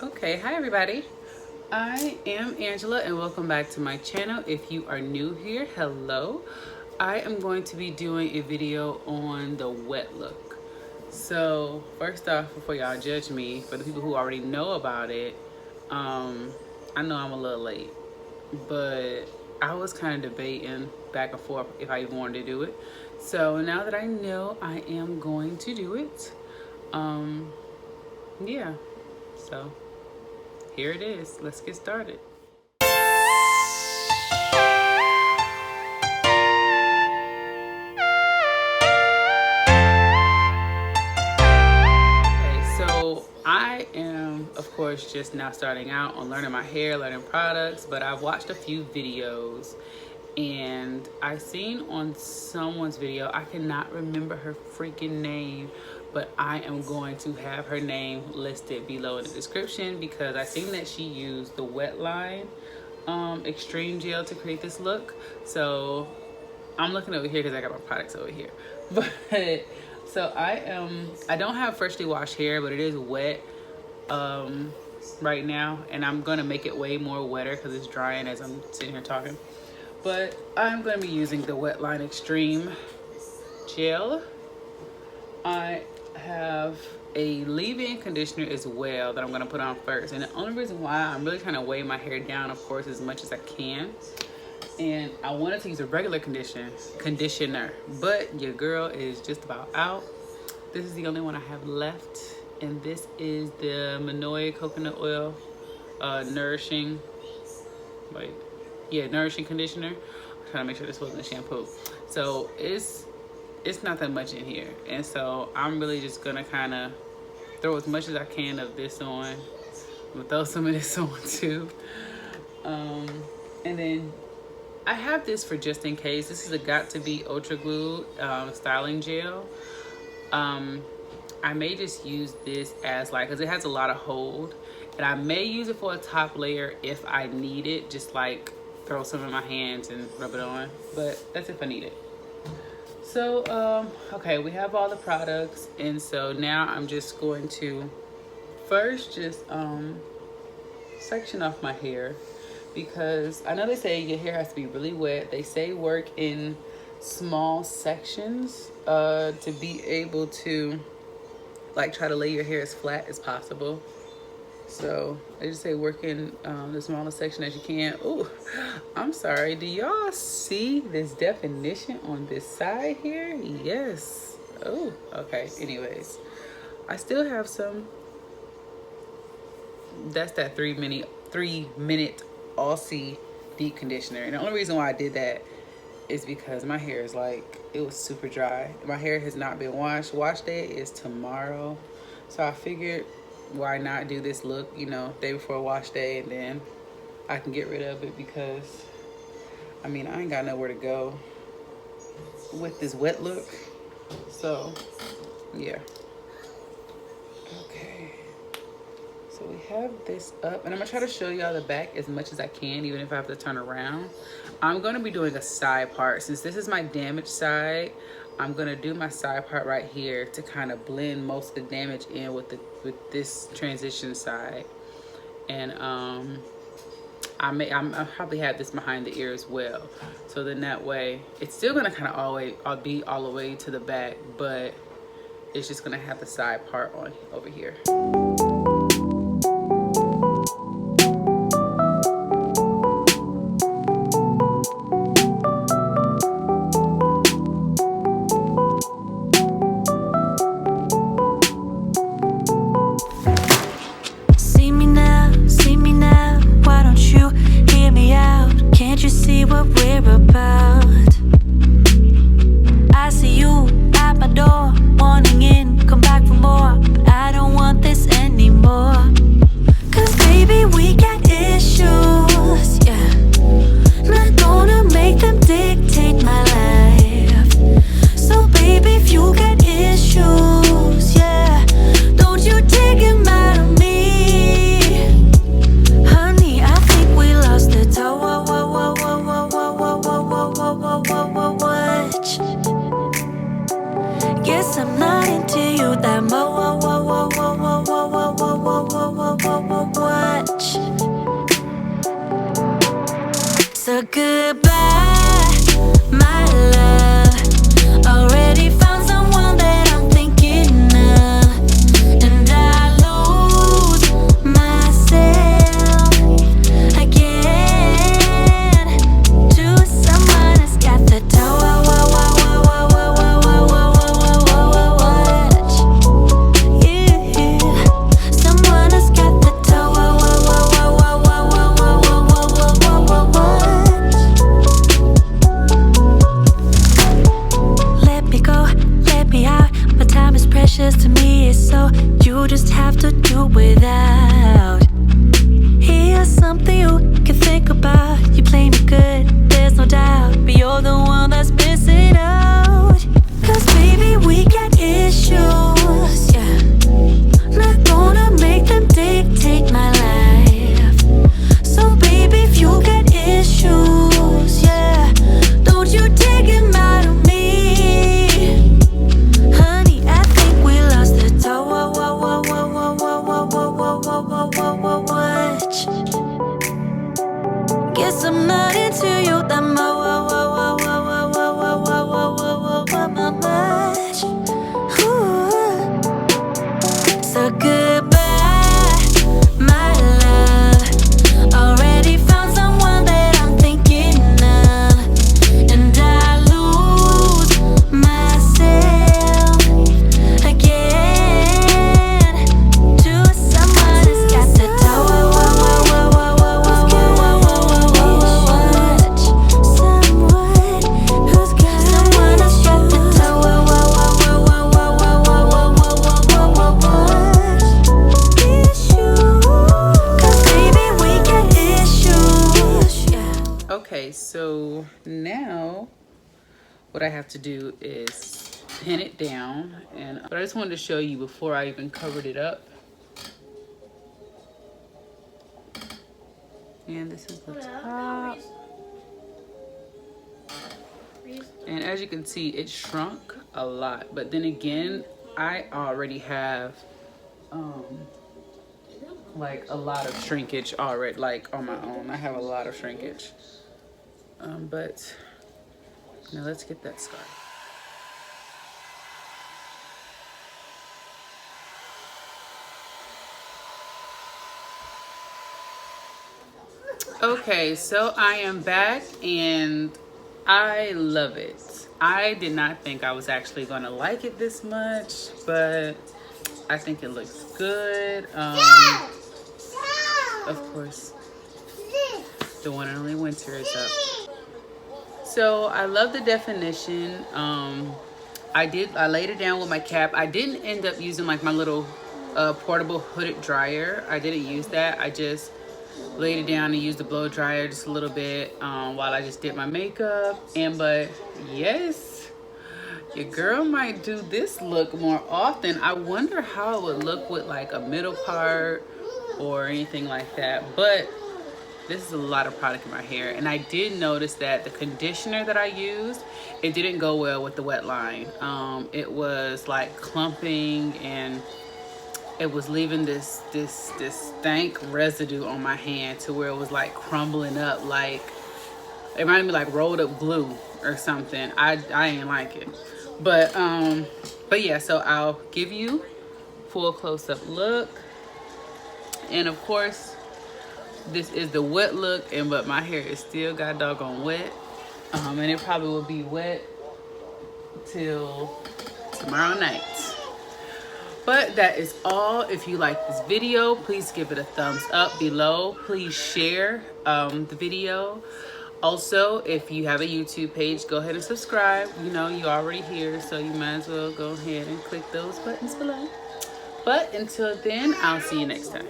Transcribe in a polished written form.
Okay, hi everybody. I am Angela and welcome back to my channel. If you are new here, hello. I am going to be doing a video on the wet look. So first off, before y'all judge me, for the people who already know about it, I know I'm a little late, but I was kind of debating back and forth if I even wanted to do it. So now that I know, I am going to do it. Yeah, so here it is. Let's get started. Okay, so I am, of course, just now starting out on learning my hair, learning products, but I've watched a few videos and I seen on someone's video, I cannot remember her freaking name, but I am going to have her name listed below in the description because I seen that she used the Wetline extreme gel to create this look. So I'm looking over here because I got my products over here. But so I don't have freshly washed hair, but it is wet right now, and I'm gonna make it way more wetter because it's drying as I'm sitting here talking. But I'm gonna be using the Wetline Extreme gel. I have a leave-in conditioner as well that I'm gonna put on first, and the only reason why I'm really trying to weigh my hair down, of course, as much as I can, and I wanted to use a regular conditioner, but your girl is just about out. This is the only one I have left, and this is the Manoy coconut oil nourishing conditioner. I'm trying to make sure this wasn't a shampoo. So it's not that much in here, and so I'm really just gonna kind of throw as much as I can of this on. I'm gonna throw some of this on too, and then I have this for just in case. This is a Got2b Ultra Glue styling gel. I may just use this as like, because it has a lot of hold, and I may use it for a top layer if I need it, just like throw some in my hands and rub it on, but that's if I need it. So okay, we have all the products, and so now I'm just going to first just section off my hair, because I know they say your hair has to be really wet. They say work in small sections to be able to like try to lay your hair as flat as possible. So I just say work in the smallest section as you can. Oh, I'm sorry. Do y'all see this definition on this side here? Yes. Oh, okay. Anyways, I still have some. That's that 3 minute Aussie deep conditioner. And the only reason why I did that is because my hair is like, it was super dry. My hair has not been washed. Wash day is tomorrow. So I figured, why not do this look, you know, day before wash day, and then I can get rid of it, because I mean, I ain't got nowhere to go with this wet look. So yeah. Okay, so we have this up, and I'm gonna try to show y'all the back as much as I can, even if I have to turn around. I'm gonna be doing a side part. Since this is my damaged side, I'm gonna do my side part right here to kind of blend most of the damage in with this transition side. And I'll probably have this behind the ear as well, so then that way it's still gonna kind of always be all the way to the back, but it's just gonna have the side part on over here. Can't you see what we're about? I see you at my door, wanting in, come back for more, but I don't want this anymore. So now what I have to do is pin it down, but I just wanted to show you before I even covered it up. And this is the top. And as you can see, it shrunk a lot. But then again, I already have like a lot of shrinkage already, like on my own. I have a lot of shrinkage. But now let's get that started. Okay, so I am back and I love it. I did not think I was actually going to like it this much, but I think it looks good. Of course, the one and only winter is up. So I love the definition. I laid it down with my cap. I didn't end up using like my little portable hooded dryer. I didn't use that. I just laid it down and used the blow dryer just a little bit while I just did my makeup. But yes, your girl might do this look more often. I wonder how it would look with like a middle part or anything like that. But this is a lot of product in my hair, and I did notice that the conditioner that I used, it didn't go well with the wet line. It was like clumping, and it was leaving this stank residue on my hand to where it was like crumbling up, like it reminded me like rolled up glue or something. I ain't like it. But yeah, so I'll give you full close-up look. And of course, this is the wet look, but my hair is still got doggone wet. And it probably will be wet till tomorrow night. But that is all. If you like this video, please give it a thumbs up below. Please share the video. Also, if you have a YouTube page, go ahead and subscribe. You know, you're already here, so you might as well go ahead and click those buttons below. But until then, I'll see you next time.